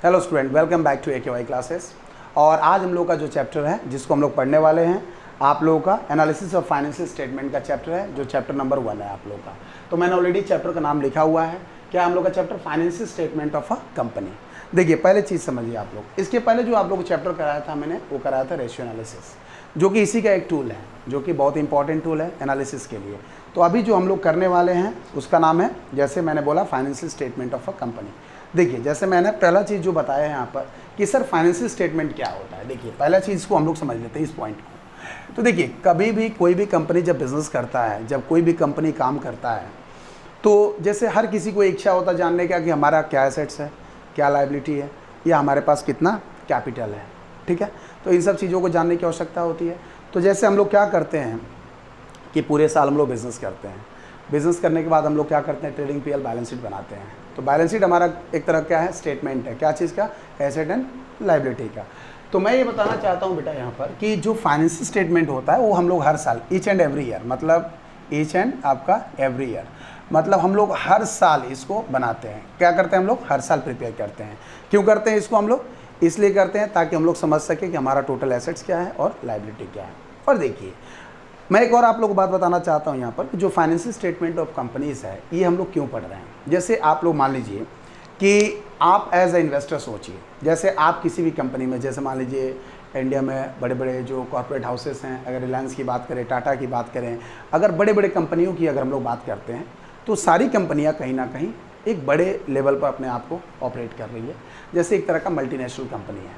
Hello student, welcome back to AKY classes. और आज हम लोग का जो चैप्टर है जिसको हम लोग पढ़ने वाले हैं, आप लोगों का एनालिसिस ऑफ फाइनेंशियल स्टेटमेंट का चैप्टर है, जो चैप्टर नंबर 1 है आप लोगों का। तो मैंने ऑलरेडी चैप्टर का नाम लिखा हुआ है। क्या हम लोग का chapter financial statement of a company. देखिए, पहले चीज़ समझिए आप लोग। इसके पहले जो आप लोग को चैप्टर कराया था मैंने, वो कराया था रेशियो एनालिसिस, जो कि इसी का एक टूल है, जो कि बहुत इंपॉर्टेंट टूल है एनालिसिस के लिए। तो अभी जो हम लोग करने वाले हैं उसका नाम है, जैसे मैंने बोला, financial statement of a company. देखिए, जैसे मैंने पहला चीज़ जो बताया है यहाँ पर कि सर फाइनेंशियल स्टेटमेंट क्या होता है। देखिए, पहला चीज़ को हम लोग समझ लेते हैं, इस पॉइंट को। तो देखिए, कभी भी कोई भी कंपनी जब बिज़नेस करता है, जब कोई भी कंपनी काम करता है, तो जैसे हर किसी को इच्छा होता है जानने का कि हमारा क्या एसेट्स है, क्या लायबिलिटी है, या हमारे पास कितना कैपिटल है। ठीक है, तो इन सब चीज़ों को जानने की आवश्यकता होती है। तो जैसे हम लोग क्या करते हैं कि पूरे साल हम लोग बिज़नेस करते हैं। बिज़नेस करने के बाद हम लोग क्या करते हैं, ट्रेडिंग पीएल बैलेंस शीट बनाते हैं। तो बैलेंस शीट हमारा एक तरह क्या है, स्टेटमेंट है। क्या चीज़ का? एसेट एंड लायबिलिटी का। तो मैं ये बताना चाहता हूँ बेटा यहाँ पर कि जो फाइनेंशियल स्टेटमेंट होता है वो हम लोग हर साल, ईच एंड एवरी ईयर, मतलब ईच एंड आपका एवरी ईयर, मतलब हम लोग हर साल इसको बनाते हैं। क्या करते हैं हम लोग? हर साल प्रिपेयर करते हैं। क्यों करते हैं इसको हम लोग? इसलिए करते हैं ताकि हम लोग समझ सकें कि हमारा टोटल एसेट्स क्या है और लायबिलिटी क्या है। और देखिए, मैं एक और आप लोग को बात बताना चाहता हूँ यहाँ पर, जो फाइनेंशियल स्टेटमेंट ऑफ कंपनीज है, ये हम लोग क्यों पढ़ रहे हैं। जैसे आप लोग मान लीजिए कि आप एज ए इन्वेस्टर सोचिए, जैसे आप किसी भी कंपनी में, जैसे मान लीजिए इंडिया में बड़े बड़े जो कॉर्पोरेट हाउसेस हैं, अगर रिलायंस की बात करें, टाटा की बात करें, अगर बड़े बड़े कंपनियों की अगर हम लोग बात करते हैं, तो सारी कंपनियां कहीं ना कहीं एक बड़े लेवल पर अपने आप को ऑपरेट कर रही है, जैसे एक तरह का मल्टीनेशनल कंपनी है।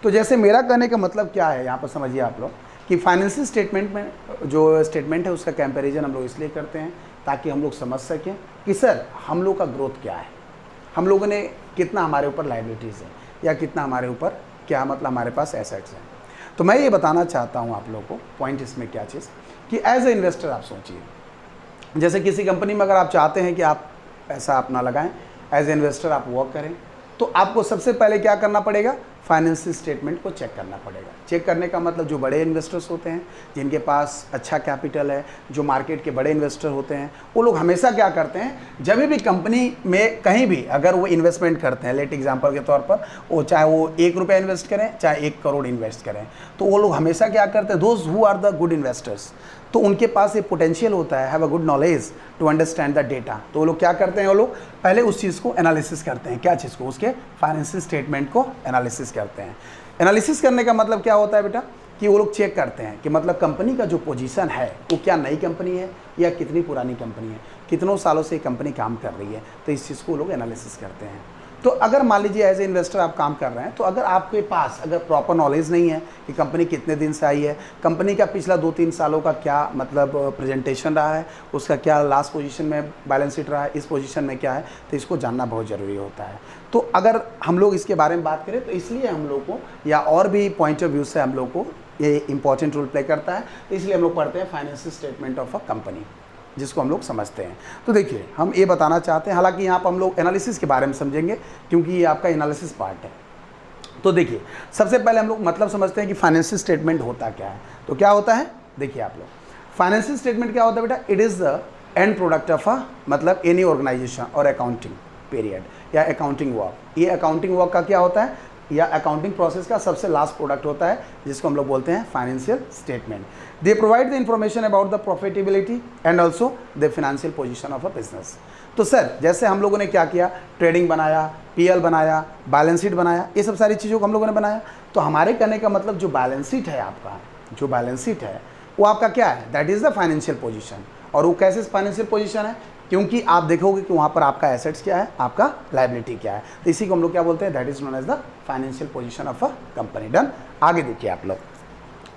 तो जैसे मेरा कहने का मतलब क्या है यहाँ पर समझिए आप लोग, कि फाइनेंशियल स्टेटमेंट में जो स्टेटमेंट है उसका कंपैरिजन हम लोग इसलिए करते हैं ताकि हम लोग समझ सकें कि सर हम लोग का ग्रोथ क्या है, हम लोगों ने कितना हमारे ऊपर लायबिलिटीज़ है, या कितना हमारे ऊपर क्या, मतलब हमारे पास एसेट्स हैं। तो मैं ये बताना चाहता हूँ आप लोग को, पॉइंट इसमें क्या चीज़, कि एज ए इन्वेस्टर आप सोचिए, जैसे किसी कंपनी में अगर आप चाहते हैं कि आप पैसा अपना लगाएं, एज ए इन्वेस्टर आप वर्क करें, तो आपको सबसे पहले क्या करना पड़ेगा, फाइनेंशियल स्टेटमेंट को चेक करना पड़ेगा। चेक करने का मतलब जो बड़े इन्वेस्टर्स होते हैं, जिनके पास अच्छा कैपिटल है, जो मार्केट के बड़े इन्वेस्टर होते हैं, वो लोग हमेशा क्या करते हैं, जब भी कंपनी में कहीं भी अगर वो इन्वेस्टमेंट करते हैं, लेट एग्जांपल के तौर पर, वो चाहे वो 1 रुपया इन्वेस्ट करें, चाहे 1 करोड़ इन्वेस्ट करें, तो वो लोग हमेशा क्या करते हैं, those who are the good investors, तो उनके पास ये पोटेंशियल होता है, have a good knowledge to understand the data. तो वो लोग क्या करते हैं, वो लोग पहले उस चीज़ को एनालिसिस करते हैं। क्या चीज़ को? उसके फाइनेंशियल स्टेटमेंट को एनालिसिस करते हैं। एनालिसिस करने का मतलब क्या होता है बेटा, कि वो लोग चेक करते हैं कि मतलब कंपनी का जो पोजीशन है वो क्या नई कंपनी है या कितनी पुरानी कंपनी है, कितनों सालों से कंपनी काम कर रही है। तो इस चीज़ को वो लोग एनालिसिस करते हैं। तो अगर मान लीजिए एज ए इन्वेस्टर आप काम कर रहे हैं, तो अगर आपके पास अगर प्रॉपर नॉलेज नहीं है कि कंपनी कितने दिन से आई है, कंपनी का पिछला 2-3 सालों का क्या मतलब प्रेजेंटेशन रहा है, उसका क्या लास्ट पोजीशन में बैलेंस शीट रहा है, इस पोजीशन में क्या है, तो इसको जानना बहुत ज़रूरी होता है। तो अगर हम लोग इसके बारे में बात करें, तो इसलिए हम लोग को, या और भी पॉइंट ऑफ व्यू से हम लोग को ये इंपॉर्टेंट रोल प्ले करता है। तो इसलिए हम लोग पढ़ते हैं financial statement of a company, जिसको हम लोग समझते हैं। तो देखिए, हम ये बताना चाहते हैं, हालांकि यहाँ पर हम लोग एनालिसिस के बारे में समझेंगे, क्योंकि ये आपका एनालिसिस पार्ट है। तो देखिए, सबसे पहले हम लोग मतलब समझते हैं कि फाइनेंशियल स्टेटमेंट होता क्या है। तो क्या होता है, देखिए आप लोग, फाइनेंशियल स्टेटमेंट क्या होता है बेटा, it is the end product of a मतलब एनी ऑर्गेनाइजेशन और अकाउंटिंग पीरियड या अकाउंटिंग वर्क। ये अकाउंटिंग वर्क का क्या होता है, या अकाउंटिंग प्रोसेस का सबसे लास्ट प्रोडक्ट होता है, जिसको हम लोग बोलते हैं financial statement. They provide the information about the profitability and also the financial position of a business. तो सर, जैसे हम लोगों ने क्या किया, ट्रेडिंग बनाया, पीएल बनाया, बैलेंस शीट बनाया, ये सब सारी चीज़ों को हम लोगों ने बनाया। तो हमारे कहने का मतलब जो बैलेंस शीट है आपका, जो बैलेंस शीट है वो आपका क्या है, that is the financial position. और वो कैसे फाइनेंशियल पोजीशन है, क्योंकि आप देखोगे कि वहाँ पर आपका एसेट्स क्या है, आपका लायबिलिटी क्या है। तो इसी को हम लोग क्या बोलते हैं, that is known as the financial position of a company. Done. आगे देखिए आप लोग,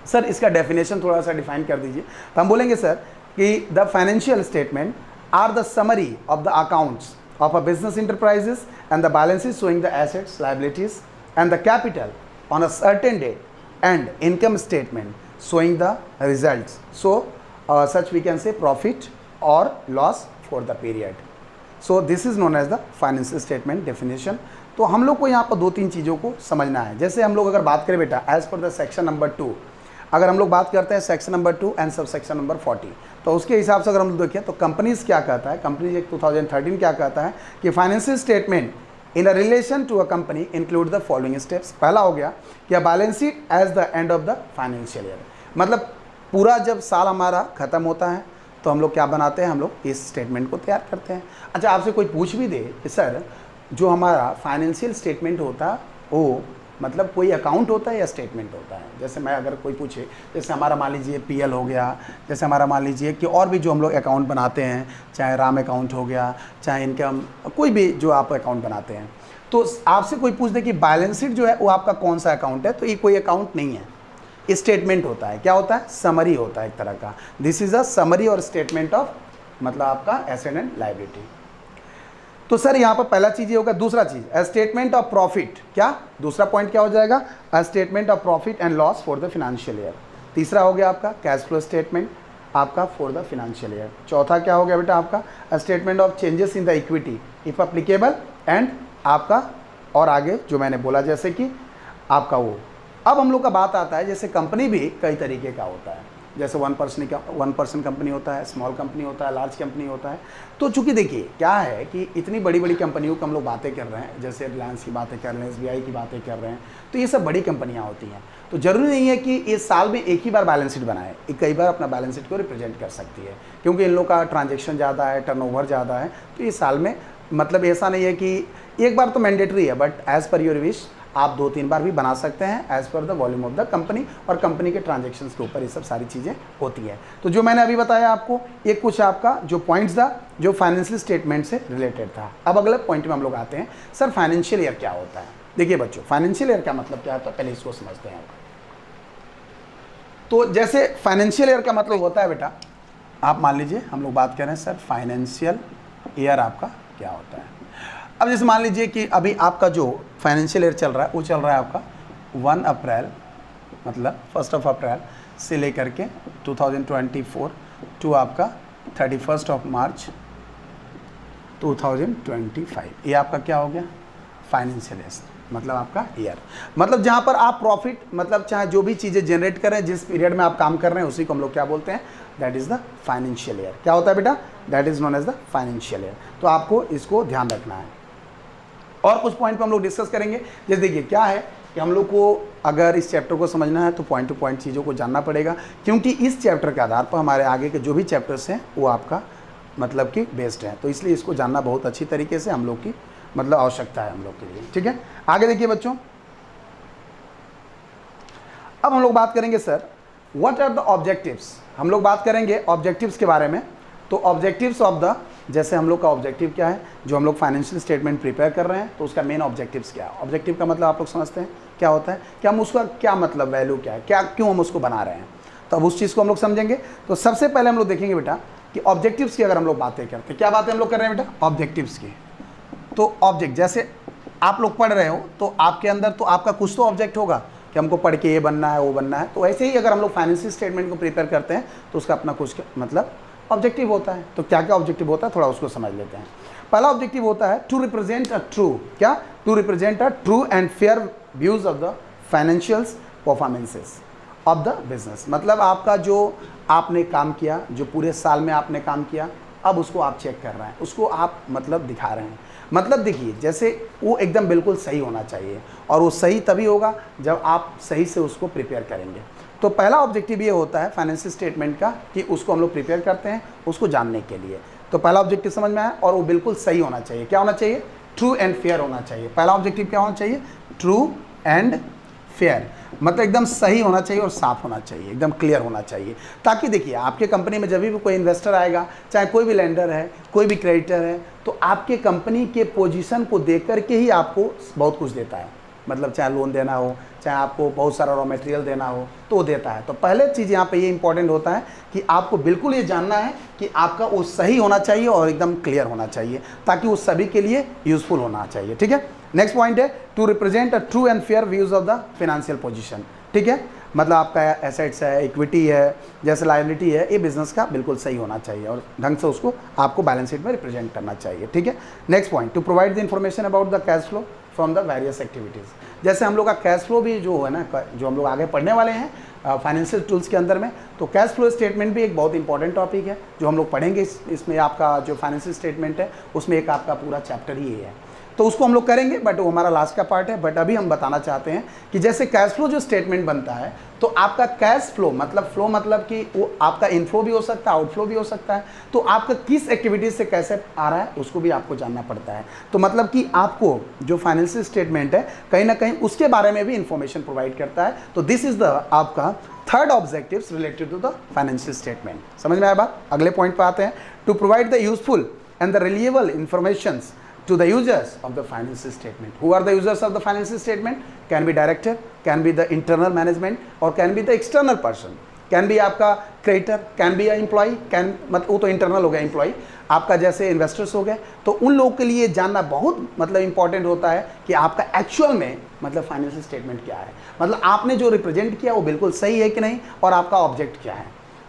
सर इसका डेफिनेशन थोड़ा सा डिफाइन कर दीजिए। तो हम बोलेंगे सर कि the financial statement are the summary of the accounts of a business enterprises and the balances showing the assets, liabilities and the capital on a certain date and income statement showing the results. So such we can say profit or loss for the period. So this is known as the financial statement definition. तो हम लोग को यहाँ पर 2-3 चीज़ों को समझना है। जैसे हम लोग अगर बात करें बेटा, as per the section number 2, अगर हम लोग बात करते हैं section number 2 and sub section number 40, तो उसके हिसाब से अगर हम लोग देखें तो कंपनीज क्या कहता है, कंपनीज एक 2013 क्या कहता है कि financial statement in a relation to a company include the following steps. पहला हो गया कि balance sheet as the end of the financial year, मतलब पूरा जब साल हमारा खत्म होता है तो हम लोग क्या बनाते हैं, हम लोग इस स्टेटमेंट को तैयार करते हैं। अच्छा, आपसे कोई पूछ भी दे कि सर जो हमारा फाइनेंशियल स्टेटमेंट होता है वो मतलब कोई अकाउंट होता है या स्टेटमेंट होता है, जैसे मैं अगर कोई पूछे, जैसे हमारा मान लीजिए पीएल हो गया, जैसे हमारा मान लीजिए कि और भी जो हम लोग अकाउंट बनाते हैं, चाहे राम अकाउंट हो गया, चाहे इनकम, कोई भी जो आप अकाउंट बनाते हैं, तो आपसे कोई पूछ दे कि बैलेंस शीट जो है वो आपका कौन सा अकाउंट है, तो ये कोई अकाउंट नहीं है, स्टेटमेंट होता है। क्या होता है, समरी होता है एक तरह का। दिस इज अ समरी और स्टेटमेंट ऑफ मतलब आपका एसेट एंड लायबिलिटी। तो सर यहाँ पर पहला चीज ये होगा। दूसरा चीज अ स्टेटमेंट ऑफ प्रॉफिट, क्या दूसरा पॉइंट क्या हो जाएगा, a statement of profit and loss for the financial year. तीसरा हो गया आपका कैश फ्लो स्टेटमेंट आपका फॉर द फाइनेंशियल ईयर। चौथा क्या हो गया बेटा आपका, a statement of changes in the equity if applicable and आपका, और आगे जो मैंने बोला जैसे कि आपका वो। अब हम लोग का बात आता है, जैसे कंपनी भी कई तरीके का होता है, जैसे 1% कंपनी होता है, स्मॉल कंपनी होता है, लार्ज कंपनी होता है। तो चूंकि देखिए क्या है कि इतनी बड़ी बड़ी कंपनियों की हम लोग बातें कर रहे हैं, जैसे रिलायंस की बातें कर रहे हैं, SBI की बातें कर रहे हैं, तो ये सब बड़ी कंपनियां होती हैं। तो जरूरी नहीं है कि इस साल में एक ही बार बैलेंस शीट बनाए, ये कई बार अपना बैलेंस शीट को रिप्रेजेंट कर सकती है, क्योंकि इन लोग का ट्रांजेक्शन ज़्यादा है, टर्नओवर ज़्यादा है। तो इस साल में मतलब ऐसा नहीं है कि एक बार तो मैंडेटरी है, but as per your wish आप 2-3 बार भी बना सकते हैं as per the volume of the company, और कंपनी के ट्रांजेक्शन्स के ऊपर ये सब सारी चीज़ें होती है। तो जो मैंने अभी बताया आपको, ये कुछ आपका जो पॉइंट्स था जो फाइनेंशियल स्टेटमेंट से रिलेटेड था। अब अगले पॉइंट में हम लोग आते हैं, सर फाइनेंशियल ईयर क्या होता है। देखिए बच्चों, फाइनेंशियल ईयर का मतलब क्या होता है, पहले इसको समझते हैं। तो जैसे फाइनेंशियल ईयर का मतलब होता है बेटा, आप मान लीजिए हम लोग बात कर रहे हैं सर फाइनेंशियल ईयर आपका क्या होता है। अब जैसे मान लीजिए कि अभी आपका जो फाइनेंशियल ईयर चल रहा है वो चल रहा है आपका 1 अप्रैल मतलब 1 अप्रैल से लेकर के 2024 टू आपका 31 मार्च 2025। ये आपका क्या हो गया, फाइनेंशियल ईयर मतलब आपका ईयर, मतलब जहाँ पर आप प्रॉफिट मतलब चाहे जो भी चीज़ें जनरेट करें, जिस पीरियड में आप काम कर रहे हैं उसी को हम लोग क्या बोलते हैं, that is the financial year. क्या होता है बेटा, that is known as the financial year. तो आपको इसको ध्यान रखना है। और कुछ पॉइंट पे हम लोग डिस्कस करेंगे। जैसे देखिए क्या है कि हम लोग को अगर इस चैप्टर को समझना है तो पॉइंट टू पॉइंट चीज़ों को जानना पड़ेगा, क्योंकि इस चैप्टर के आधार पर हमारे आगे के जो भी चैप्टर्स हैं वो आपका मतलब कि बेस्ड है। तो इसलिए इसको जानना बहुत अच्छी तरीके से हम लोग की मतलब आवश्यकता है हम लोग के लिए। ठीक है, आगे देखिए बच्चों, अब हम लोग बात करेंगे sir what are the objectives. हम लोग बात करेंगे ऑब्जेक्टिव्स के बारे में। तो ऑब्जेक्टिव्स ऑफ द, जैसे हम लोग का ऑब्जेक्टिव क्या है, जो हम लोग फाइनेंशियल स्टेटमेंट प्रिपेयर कर रहे हैं तो उसका मेन ऑब्जेक्टिव्स क्या है। ऑब्जेक्टिव का मतलब आप लोग समझते हैं क्या होता है, कि हम उसका क्या मतलब वैल्यू क्या है, क्या क्यों हम उसको बना रहे हैं, तो अब उस चीज़ को हम लोग समझेंगे। तो सबसे पहले हम लोग देखेंगे बेटा कि ऑब्जेक्टिव्स की अगर हम लोग बातें करते हैं, क्या बातें हम लोग कर रहे हैं बेटा, ऑब्जेक्टिव्स की। तो ऑब्जेक्ट जैसे आप लोग पढ़ रहे हो तो आपके अंदर तो आपका कुछ तो ऑब्जेक्ट होगा कि हमको पढ़ के ये बनना है वो बनना है। तो ऐसे ही अगर हम लोग फाइनेंशियल स्टेटमेंट को प्रिपेयर करते हैं तो उसका अपना कुछ मतलब ऑब्जेक्टिव होता है। तो क्या क्या ऑब्जेक्टिव होता है थोड़ा उसको समझ लेते हैं। पहला ऑब्जेक्टिव होता है टू रिप्रेजेंट अ ट्रू, क्या, to represent a true and fair views of the financials performances of the business. मतलब आपका जो आपने काम किया, जो पूरे साल में आपने काम किया, अब उसको आप चेक कर रहे हैं, उसको आप मतलब दिखा रहे हैं। मतलब देखिए जैसे वो एकदम बिल्कुल सही होना चाहिए, और वो सही तभी होगा जब आप सही से उसको प्रिपेयर करेंगे। तो पहला ऑब्जेक्टिव ये होता है फाइनेंशियल स्टेटमेंट का कि उसको हम लोग प्रिपेयर करते हैं उसको जानने के लिए। तो पहला ऑब्जेक्टिव समझ में आया, और वो बिल्कुल सही होना चाहिए। क्या होना चाहिए, ट्रू एंड फेयर होना चाहिए। पहला ऑब्जेक्टिव क्या होना चाहिए, ट्रू एंड फेयर, मतलब एकदम सही होना चाहिए और साफ होना चाहिए, एकदम क्लियर होना चाहिए। ताकि देखिए आपके कंपनी में जब भी कोई इन्वेस्टर आएगा, चाहे कोई भी लेंडर है, कोई भी क्रेडिटर है, तो आपके कंपनी के पोजीशन को देख करके ही आपको बहुत कुछ देता है। मतलब चाहे लोन देना हो, चाहे आपको बहुत सारा रॉ मटेरियल देना हो तो वो देता है। तो पहले चीज़ यहाँ पे ये इंपॉर्टेंट होता है कि आपको बिल्कुल ये जानना है कि आपका वो सही होना चाहिए और एकदम क्लियर होना चाहिए, ताकि वो सभी के लिए यूजफुल होना चाहिए। ठीक है, नेक्स्ट पॉइंट है to represent a true and fair views of the financial position. ठीक है, मतलब आपका एसेट्स है, इक्विटी है, जैसे लायबिलिटी है, ये बिजनेस का बिल्कुल सही होना चाहिए और ढंग से उसको आपको बैलेंस शीट में रिप्रेजेंट करना चाहिए। ठीक है, next point two provide the information about the cash flow from the various activities. जैसे हम लोग का कैश फ्लो भी जो है ना, जो हम लोग आगे पढ़ने वाले हैं फाइनेंशियल टूल्स के अंदर में, तो कैश फ्लो स्टेटमेंट भी एक बहुत इंपॉर्टेंट टॉपिक है जो हम लोग पढ़ेंगे। इसमें आपका जो फाइनेंशियल स्टेटमेंट है उसमें एक आपका पूरा चैप्टर ही है। तो उसको हम लोग करेंगे, बट वो हमारा लास्ट का पार्ट है। बट अभी हम बताना चाहते हैं कि जैसे कैश फ्लो जो स्टेटमेंट बनता है, तो आपका कैश फ्लो मतलब कि वो आपका इनफ्लो भी हो सकता है, आउटफ्लो भी हो सकता है। तो आपका किस एक्टिविटीज से कैसे आ रहा है उसको भी आपको जानना पड़ता है। तो मतलब कि आपको जो फाइनेंशियल स्टेटमेंट है कहीं ना कहीं उसके बारे में भी इंफॉर्मेशन प्रोवाइड करता है। तो दिस इज द आपका third objectives related to the financial statement. समझ में आया बात? अगले पॉइंट पे आते हैं। To provide the useful and the reliable informations to the users of the financial statement. Who are the users of the financial statement? Can be director, can be the internal management, or can be the external person. Can be आपका creditor, can be a employee, can मतलब वो तो internal हो गया employee, आपका जैसे investors हो गए। तो उन लोगों के लिए जानना बहुत मतलब important होता है कि आपका actual में मतलब फाइनेंशियल स्टेटमेंट क्या है, मतलब आपने जो रिप्रेजेंट किया वो बिल्कुल सही है कि नहीं, और आपका ऑब्जेक्ट क्या है।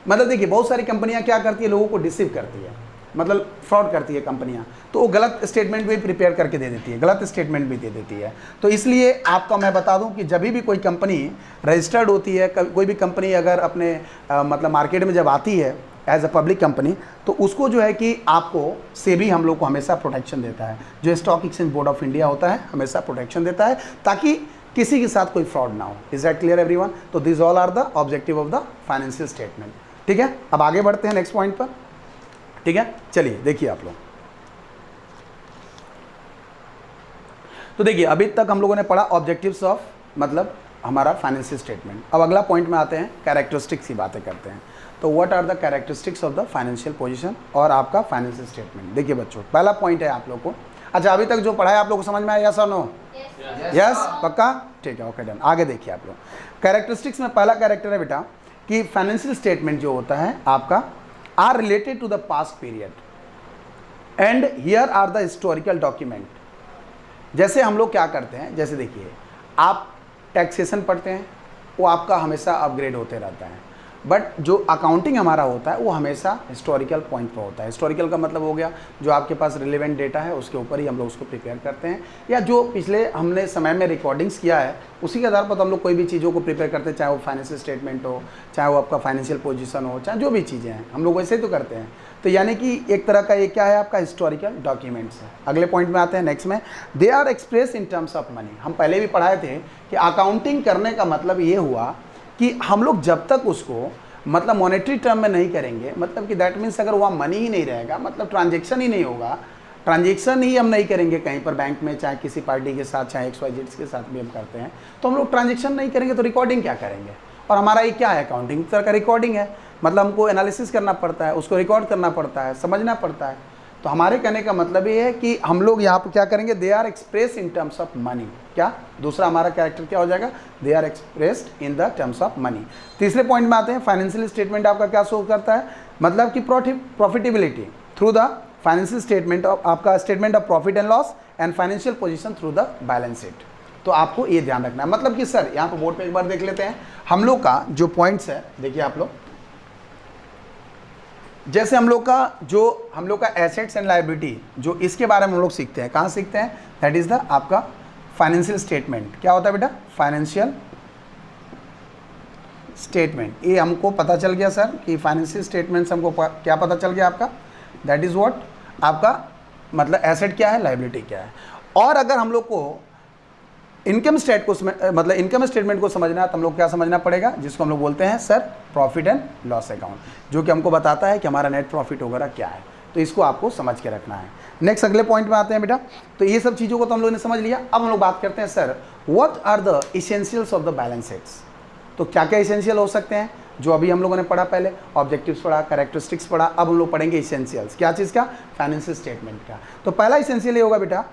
मतलब देखिए बहुत सारी कंपनियां क्या करती है, लोगों को डिसीव करती है, मतलब फ्रॉड करती है कंपनियां, तो वो गलत स्टेटमेंट भी प्रिपेयर करके दे देती है, गलत स्टेटमेंट भी दे देती है। तो इसलिए आपका मैं बता दूं कि जब भी कोई कंपनी रजिस्टर्ड होती है, कोई भी कंपनी अगर अपने मतलब मार्केट में जब आती है एज अ पब्लिक कंपनी, तो उसको जो है कि आपको सेबी हम लोग को हमेशा प्रोटेक्शन देता है, जो stock exchange board of India होता है हमेशा प्रोटेक्शन देता है, ताकि किसी के साथ कोई फ्रॉड ना हो। Is that clear everyone? तो this all are the objective of the financial statement. ठीक है, अब आगे बढ़ते हैं नेक्स्ट पॉइंट पर। ठीक है, चलिए देखिए आप लोग। तो देखिए अभी तक हम लोगों ने पढ़ा ऑब्जेक्टिव्स ऑफ मतलब हमारा फाइनेंशियल स्टेटमेंट। अब अगला पॉइंट में आते हैं, कैरेक्टरिस्टिक्स की बातें करते हैं। तो what are the characteristics of the financial position और आपका फाइनेंशियल स्टेटमेंट। देखिए बच्चों, पहला पॉइंट है आप लोग को, अच्छा अभी तक जो पढ़ा है आप लोग को समझ में आया, यस और नो? यस, पक्का? ठीक है, ओके डन। आगे देखिए आप लोग, कैरेक्टरिस्टिक्स में पहला कैरेक्टर है बेटा कि फाइनेंशियल स्टेटमेंट जो होता है आपका are related to the past period and here are the historical document। जैसे हम लोग क्या करते हैं, जैसे देखिए आप टैक्सेशन पढ़ते हैं, वो आपका हमेशा अपग्रेड होते रहता है, बट जो अकाउंटिंग हमारा होता है वो हमेशा हिस्टोरिकल पॉइंट पर होता है। हिस्टोरिकल का मतलब हो गया जो आपके पास रिलेवेंट डेटा है उसके ऊपर ही हम लोग उसको प्रिपेयर करते हैं, या जो पिछले हमने समय में रिकॉर्डिंग्स किया है उसी के आधार पर तो हम लोग कोई भी चीज़ों को प्रिपेयर करते हैं, चाहे वो फाइनेंशियल स्टेटमेंट हो, चाहे वो आपका फाइनेंशियल पोजीशन हो, चाहे जो भी चीज़ें हैं हम लोग वैसे ही तो करते हैं। तो यानी कि एक तरह का ये क्या है आपका हिस्टोरिकल डॉक्यूमेंट्स है। अगले पॉइंट में आते हैं नेक्स्ट में, they are express in terms of money. हम पहले भी पढ़ाए थे कि अकाउंटिंग करने का मतलब ये हुआ कि हम लोग जब तक उसको मतलब मॉनेटरी टर्म में नहीं करेंगे, मतलब कि दैट मीन्स अगर वहाँ मनी ही नहीं रहेगा, मतलब ट्रांजेक्शन ही नहीं होगा, ट्रांजेक्शन ही हम नहीं करेंगे कहीं पर बैंक में, चाहे किसी पार्टी के साथ, चाहे XYZ के साथ भी हम करते हैं, तो हम लोग ट्रांजेक्शन नहीं करेंगे तो रिकॉर्डिंग क्या करेंगे। और हमारा ये क्या है, अकाउंटिंग तरह का रिकॉर्डिंग है, मतलब हमको एनालिसिस करना पड़ता है, उसको रिकॉर्ड करना पड़ता है, समझना पड़ता है। तो हमारे कहने का मतलब ये है कि हम लोग यहाँ पर क्या करेंगे, they are express in terms of money. क्या दूसरा हमारा कैरेक्टर क्या हो जाएगा, they are expressed in the terms of money. तीसरे पॉइंट में आते हैं, फाइनेंशियल स्टेटमेंट आपका क्या शो करता है, मतलब कि profitability through the financial statement of आपका statement of profit and loss and financial position through the balance sheet. तो आपको ये ध्यान रखना है, मतलब कि सर यहाँ पर बोर्ड पे एक बार देख लेते हैं हम लोग का जो पॉइंट्स है। देखिए आप लोग, जैसे हम लोग का एसेट्स एंड लायबिलिटी जो इसके बारे में हम लोग सीखते हैं, कहाँ सीखते हैं, दैट इज द आपका फाइनेंशियल स्टेटमेंट। क्या होता है बेटा, फाइनेंशियल स्टेटमेंट। ये हमको पता चल गया सर कि फाइनेंशियल स्टेटमेंट से हमको क्या पता चल गया आपका, दैट इज व्हाट आपका मतलब एसेट क्या है, लायबिलिटी क्या है। और अगर हम लोग को इनकम स्टेटमेंट को समझना है तो हम लोग क्या समझना पड़ेगा, जिसको हम लोग बोलते हैं sir profit and loss account, जो कि हमको बताता है कि हमारा नेट प्रॉफिट वगैरह क्या है। तो इसको आपको समझ के रखना है। नेक्स्ट अगले पॉइंट में आते हैं बेटा। तो ये सब चीज़ों को तो हम लोगों ने समझ लिया। अब हम लोग बात करते हैं sir what are the essentials of the balance sheets. तो क्या क्या इसेंशियल हो सकते हैं, जो अभी हम लोगों ने पढ़ा, पहले ऑब्जेक्टिव्स पढ़ा, कैरेक्टरिस्टिक्स पढ़ा, अब हम लोग पढ़ेंगे इसेंशियल्स। क्या चीज़ का, फाइनेंशियल स्टेटमेंट का। तो पहला इसेंशियल ये होगा बेटा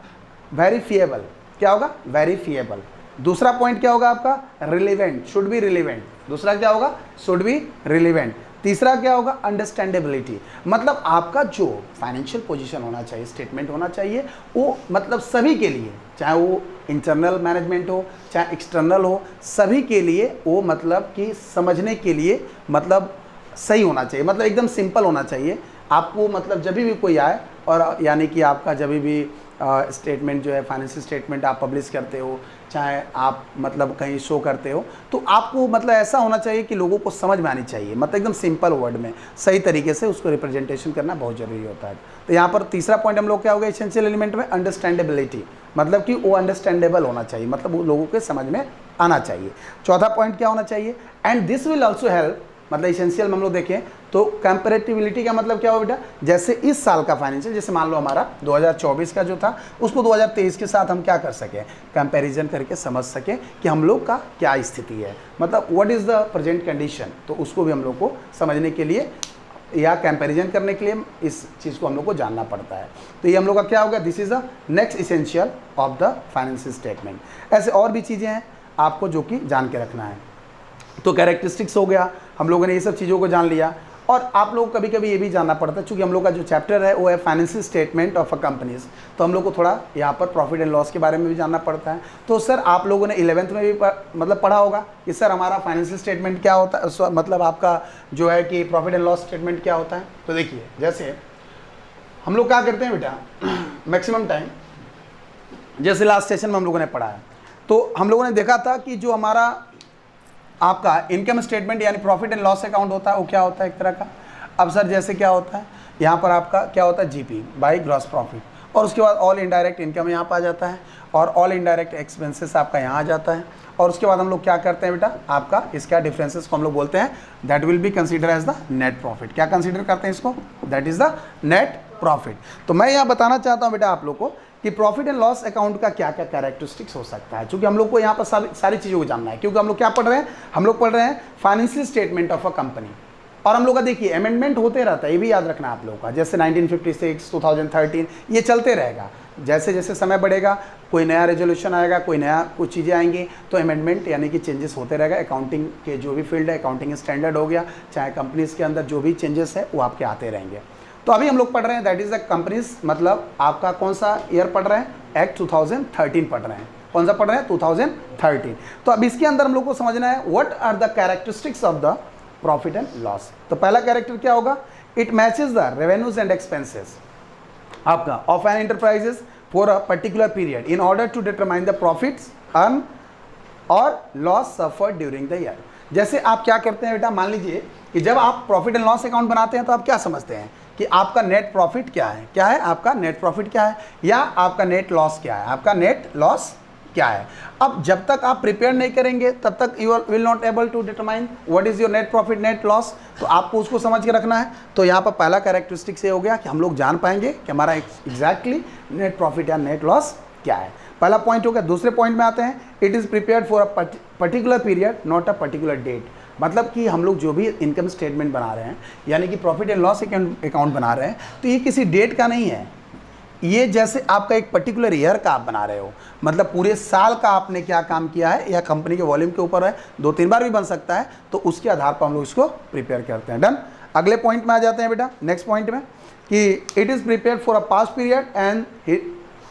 वेरीफिएबल। क्या होगा, वेरीफिएबल। दूसरा पॉइंट क्या होगा आपका, रिलेवेंट, शुड बी रिलेवेंट। दूसरा क्या होगा, शुड बी रिलेवेंट। तीसरा क्या होगा, अंडरस्टैंडेबिलिटी, मतलब आपका जो फाइनेंशियल पोजीशन होना चाहिए, स्टेटमेंट होना चाहिए, वो मतलब सभी के लिए, चाहे वो इंटरनल मैनेजमेंट हो चाहे एक्सटर्नल हो, सभी के लिए वो मतलब कि समझने के लिए मतलब सही होना चाहिए, मतलब एकदम सिंपल होना चाहिए। आपको मतलब जब भी कोई आए और यानी कि आपका जब भी स्टेटमेंट जो है फाइनेंशियल स्टेटमेंट आप पब्लिश करते हो, चाहे आप मतलब कहीं शो करते हो, तो आपको मतलब ऐसा होना चाहिए कि लोगों को समझ में आनी चाहिए, मतलब एकदम सिंपल वर्ड में सही तरीके से उसको रिप्रेजेंटेशन करना बहुत ज़रूरी होता है। तो यहाँ पर तीसरा पॉइंट हम लोग क्या हो गया एसेंशियल एलिमेंट में, अंडरस्टैंडेबिलिटी, मतलब कि वो अंडरस्टैंडेबल होना चाहिए, मतलब वो लोगों के समझ में आना चाहिए। चौथा पॉइंट क्या होना चाहिए, and this will also help, मतलब इसेंशियल में हम लोग देखें तो कंपैरेटिबिलिटी का मतलब क्या हो बेटा, जैसे इस साल का फाइनेंशियल, जैसे मान लो हमारा 2024 का जो था उसको 2023 के साथ हम क्या कर सकें, कंपैरिजन करके समझ सकें कि हम लोग का क्या स्थिति है, मतलब what is the present condition, तो उसको भी हम लोग को समझने के लिए या कंपैरिजन करने के लिए इस चीज़ को हम लोग को जानना पड़ता है। तो ये हम लोग का क्या होगा, this is the next essential of the financial statement. ऐसे और भी चीज़ें हैं आपको जो कि जान के रखना है। तो कैरेक्टरिस्टिक्स हो गया, हम लोगों ने ये सब चीज़ों को जान लिया। और आप लोग कभी कभी ये भी जानना पड़ता है, चूँकि हम लोग का जो चैप्टर है वो है financial statement of a companies, तो हम लोग को थोड़ा यहाँ पर प्रॉफिट एंड लॉस के बारे में भी जानना पड़ता है। तो सर आप लोगों ने 11th में भी मतलब पढ़ा होगा कि सर हमारा फाइनेंशियल स्टेटमेंट क्या होता है, मतलब आपका जो है कि प्रॉफिट एंड लॉस स्टेटमेंट क्या होता है। तो देखिए जैसे हम लोग क्या करते हैं बेटा, मैक्सिमम टाइम जैसे लास्ट सेशन में हम लोगों ने पढ़ा है, तो हम लोगों ने देखा था कि जो हमारा आपका इनकम स्टेटमेंट यानी प्रॉफिट एंड लॉस अकाउंट होता है वो क्या होता है, एक तरह का। अब सर जैसे क्या होता है, यहाँ पर आपका क्या होता है, जीपी बाई ग्रॉस प्रॉफिट, और उसके बाद ऑल इनडायरेक्ट इनकम यहाँ पर आ जाता है, और ऑल इनडायरेक्ट एक्सपेंसेस आपका यहाँ आ जाता है। और उसके बाद हम लोग क्या करते हैं बेटा, आपका इसका डिफरेंसेस को हम लोग बोलते हैं that will be consider as the net profit. क्या कंसीडर करते हैं इसको, that is the net profit. तो मैं यहाँ बताना चाहता हूँ बेटा आप लोग को कि प्रॉफिट एंड लॉस अकाउंट का क्या क्या कैरेक्टरिस्टिक्स हो सकता है, क्योंकि हम लोग को यहाँ पर सारी चीज़ों को जानना है। क्योंकि हम लोग क्या पढ़ रहे हैं, हम लोग पढ़ रहे हैं financial statement of a company, और हम लोग का देखिए अमेंडमेंट होते रहता है, ये भी याद रखना है आप लोगों का। जैसे 1956, 2013 ये चलते रहेगा, जैसे जैसे समय बढ़ेगा कोई नया रेजोल्यूशन आएगा, कोई नया कुछ चीज़ें आएंगी, तो अमेंडमेंट यानी कि चेंजेस होते रहेगा। अकाउंटिंग के जो भी फील्ड है, अकाउंटिंग स्टैंडर्ड हो गया, चाहे कंपनीज के अंदर जो भी चेंजेस है वो आपके आते रहेंगे। तो अभी हम लोग पढ़ रहे हैं दैट इज़ द कंपनीज, मतलब आपका कौन सा ईयर पढ़ रहे हैं, एक्ट 2013 पढ़ रहे हैं। कौन सा पढ़ रहे हैं, 2013। तो अब इसके अंदर हम लोग को समझना है what are the characteristics of the profit and loss. तो पहला कैरेक्टर क्या होगा, it matches the revenues and expenses आपका of an enterprises for a particular period in order to determine the profits earn और loss suffered during the year. जैसे आप क्या करते हैं बेटा, मान लीजिए कि जब आप प्रॉफिट एंड लॉस अकाउंट बनाते हैं तो आप क्या समझते हैं कि आपका नेट प्रॉफिट क्या है, क्या है आपका नेट प्रॉफिट क्या है, या आपका नेट लॉस क्या है, आपका नेट लॉस क्या है। अब जब तक आप प्रिपेयर नहीं करेंगे तब तक you will not able to determine what is your net profit net loss. तो आपको उसको समझ के रखना है। तो यहाँ पर पहला कैरेक्टरिस्टिक से हो गया कि हम लोग जान पाएंगे कि हमारा एग्जैक्टली नेट प्रॉफिट या नेट लॉस क्या है। पहला पॉइंट हो गया। दूसरे पॉइंट में आते हैं, it is prepared for a particular period not a particular date. मतलब कि हम लोग जो भी इनकम स्टेटमेंट बना रहे हैं यानी कि प्रॉफिट एंड लॉस अकाउंट बना रहे हैं तो ये किसी डेट का नहीं है, ये जैसे आपका एक पर्टिकुलर ईयर का आप बना रहे हो, मतलब पूरे साल का आपने क्या काम किया है या कंपनी के वॉल्यूम के ऊपर है, 2-3 बार भी बन सकता है, तो उसके आधार पर हम लोग इसको प्रिपेयर करते हैं। डन। अगले पॉइंट में आ जाते हैं बेटा, नेक्स्ट पॉइंट में कि it is prepare for a past period and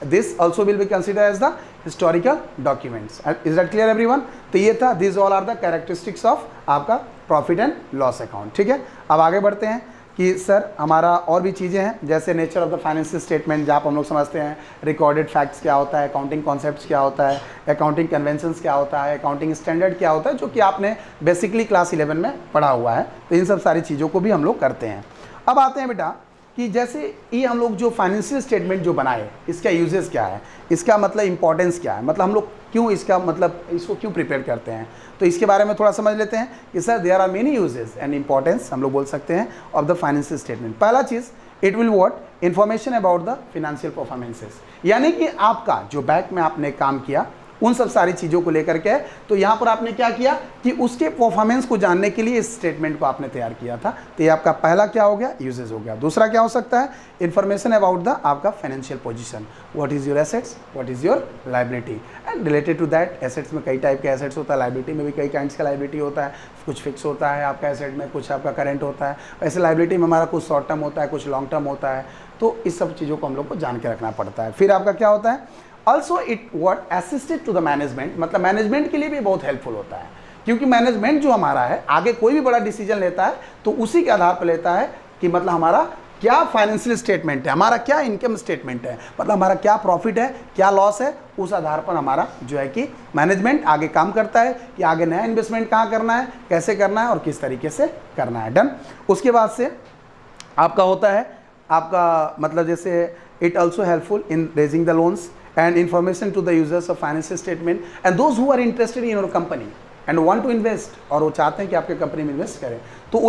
this also will be consider as the historical documents. Is that clear everyone? तो ये था, this all are the characteristics of आपका प्रॉफिट एंड लॉस अकाउंट। ठीक है, अब आगे बढ़ते हैं कि सर हमारा और भी चीज़ें हैं, जैसे nature of the financial statement, जहाँ हम लोग समझते हैं रिकॉर्डेड फैक्ट्स क्या होता है, अकाउंटिंग कॉन्सेप्ट्स क्या होता है, अकाउंटिंग कन्वेंशंस क्या होता है, अकाउंटिंग स्टैंडर्ड क्या होता है, जो कि आपने बेसिकली क्लास 11 में पढ़ा हुआ है। तो इन सब सारी चीज़ों को भी हम लोग करते हैं। अब आते हैं बेटा कि जैसे ये हम लोग जो फाइनेंशियल स्टेटमेंट जो बनाए, इसका यूजेस क्या है, इसका मतलब इंपॉर्टेंस क्या है, मतलब हम लोग क्यों इसका मतलब इसको क्यों प्रिपेयर करते हैं, तो इसके बारे में थोड़ा समझ लेते हैं कि sir there are many uses and importance हम लोग बोल सकते हैं ऑफ द फाइनेंशियल स्टेटमेंट। पहला चीज़, it will what information about the financial performances, यानी कि आपका जो बैंक में आपने काम किया उन सब सारी चीज़ों को लेकर के, तो यहाँ पर आपने क्या किया कि उसके परफॉर्मेंस को जानने के लिए इस स्टेटमेंट को आपने तैयार किया था। तो ये आपका पहला क्या हो गया, यूजेस हो गया। दूसरा क्या हो सकता है, इन्फॉर्मेशन अबाउट द आपका financial position, what is your assets, what is your liability and related to that. Assets में कई टाइप के एसेट्स होता है, लाइबिलिटी में भी कई काइंड्स का लाइबिलिटी होता है, कुछ फिक्स होता है आपका एसेट में, कुछ आपका करेंट होता है। ऐसे लाइबिलिटी में हमारा कुछ शॉर्ट टर्म होता है, कुछ लॉन्ग टर्म होता है, तो इस सब चीज़ों को हम लोग को जान के रखना पड़ता है। फिर आपका क्या होता है, also it what assisted to the management, मतलब मैनेजमेंट के लिए भी बहुत हेल्पफुल होता है, क्योंकि मैनेजमेंट जो हमारा है आगे कोई भी बड़ा डिसीजन लेता है तो उसी के आधार पर लेता है कि मतलब हमारा क्या फाइनेंशियल स्टेटमेंट है, हमारा क्या इनकम स्टेटमेंट है, मतलब हमारा क्या प्रॉफिट है, क्या लॉस है, उस आधार पर हमारा जो है कि मैनेजमेंट आगे काम करता है कि आगे नया इन्वेस्टमेंट कहाँ करना है, कैसे करना है और किस तरीके से करना है। डन। उसके बाद से आपका होता है आपका मतलब जैसे it also helpful in raising the loans and information to the users of financial statement and those who are interested in your company and want to invest, और वो चाहते हैं कि आपके कंपनी में इन्वेस्ट करें, तो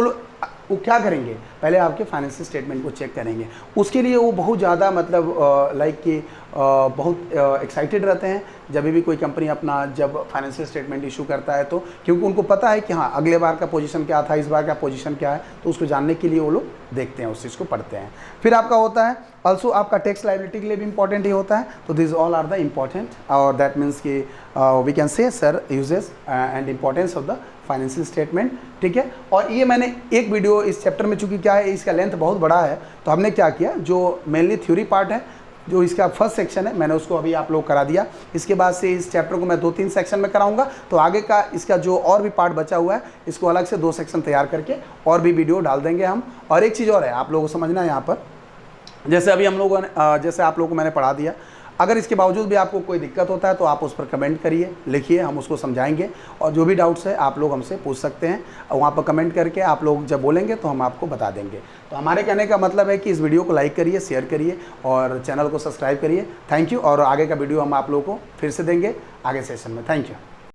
वो क्या करेंगे, पहले आपके फाइनेंशियल स्टेटमेंट को चेक करेंगे। उसके लिए वो बहुत ज़्यादा मतलब लाइक कि बहुत एक्साइटेड रहते हैं जब भी कोई कंपनी अपना जब फाइनेंशियल स्टेटमेंट इशू करता है, तो क्योंकि उनको पता है कि हाँ अगले बार का पोजीशन क्या था, इस बार का पोजीशन क्या है, तो उसको जानने के लिए वो लोग देखते हैं, उस चीज़ को पढ़ते हैं। फिर आपका होता है ऑल्सो आपका टैक्स लायबिलिटी के लिए भी इंपॉर्टेंट ही होता है। तो this all are the important, और दैट मीन्स कि we can say sir uses and importance of the financial statement. ठीक है, और ये मैंने एक वीडियो इस चैप्टर में, चूँकि क्या है इसका लेंथ बहुत बड़ा है, तो हमने क्या किया, जो मेनली थ्योरी पार्ट है, जो इसका फर्स्ट सेक्शन है, मैंने उसको अभी आप लोग करा दिया। इसके बाद से इस चैप्टर को मैं 2-3 सेक्शन में कराऊंगा, तो आगे का इसका जो और भी पार्ट बचा हुआ है, इसको अलग से 2 सेक्शन तैयार करके और भी वीडियो डाल देंगे हम। और एक चीज़ और है आप लोगों को समझना है यहाँ पर, जैसे अभी हम लोगों ने जैसे आप लोगों को मैंने पढ़ा दिया, अगर इसके बावजूद भी आपको कोई दिक्कत होता है तो आप उस पर कमेंट करिए, लिखिए, हम उसको समझाएंगे। और जो भी डाउट्स है आप लोग हमसे पूछ सकते हैं, और वहाँ पर कमेंट करके आप लोग जब बोलेंगे तो हम आपको बता देंगे। तो हमारे कहने का मतलब है कि इस वीडियो को लाइक करिए, शेयर करिए और चैनल को सब्सक्राइब करिए। Thank you. और आगे का वीडियो हम आप लोगों को फिर से देंगे आगे सेशन में। Thank you.